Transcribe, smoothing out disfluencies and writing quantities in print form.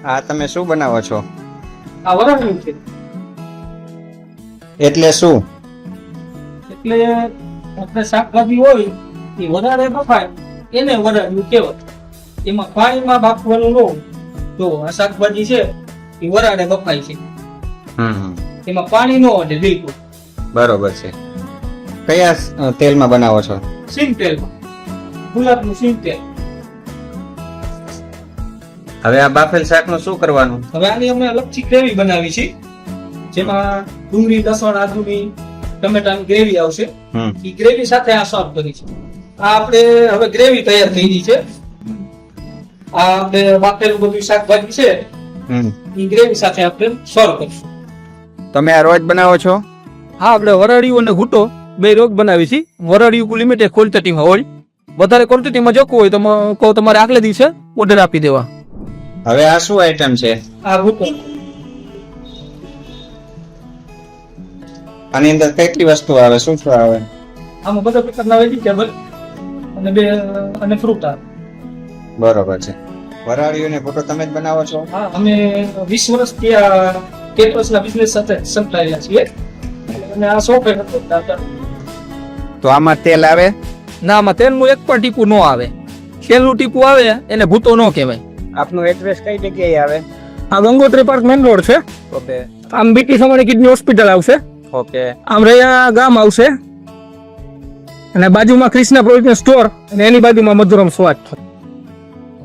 આ તમે શું બનાવો છો? આ વરાળ્યું છે. એટલે શું? એટલે આપણે શાકભાજી હોય એ વરાળે બફાય એને વરાળ્યું કહેવાય. એમાં પાણીમાં બાફવાનું ન હોય. જો આ શાકભાજી છે એ વરાળે બફાય છે. એમાં પાણી ન હોય બિલકુલ. બરોબર છે. કયા તેલમાં બનાવો છો? સિંગ તેલમાં. ગુલાબનું સિંગ તેલ. હવે આ બાફેલ શાકનું શું કરવાનું? હવે આની અમે અલગથી ગ્રેવી બનાવી છે, જેમાં ડુંગળી, લસણ, આદુની, ટમેટાની ગ્રેવી આવશે. એ ગ્રેવી સાથે આ સર્વ કરી છે. આ આપણે હવે ગ્રેવી તૈયાર થઈ ગઈ છે. આ આપણે બાફેલું બધું શાકભાજી છે એ ગ્રેવી સાથે આપણે સર્વ કરીશું. તમે આ રોજ બનાવો છો? હા, આપણે વરાળિયું અને ઘૂંટો બે રોજ બનાવી છે. વરાળિયું લિમિટેડ ક્વોન્ટિટીમાં હોય, વધારે ક્વોન્ટિટીમાં જોતું હોય તો કહો તમારે આગલે દિવસે ઓર્ડર આપી દેવા. હવે આ શું આઈટમ છે? આ ઘૂંટો. આની અંદર કેટલી વસ્તુ આવે? શું શું આવે? આમાં બધા પ્રકારના વેજીટેબલ અને ફ્રૂટ આવે. બરોબર છે. વરાળીઓ ને ફોટો તમે જ બનાવો છો? હા, અમે 20 વર્ષથી આ કેટરસના બિઝનેસ સાથે સંકળાયેલા છીએ અને આ સોફ્ટવેર તો આમાં તેલ આવે? ના, આમાં તેલનું એક પણ ટીપું ન આવે. તેલનું ટીપું આવે એને ભૂતો ન કહેવાય. આપનું એડ્રેસ કઈ જગ્યાએ આવે? આ ગંગોત્રી પાર્ક મેન રોડ છે. ઓકે આમ બીટી સમયની કિડની હોસ્પિટલ આવશે. ઓકે. આમ રૈયા ગામ આવશે અને બાજુમાં કૃષ્ણ પ્રોવિઝન સ્ટોર અને એની બાજુમાં મધુરમ સ્વાદ.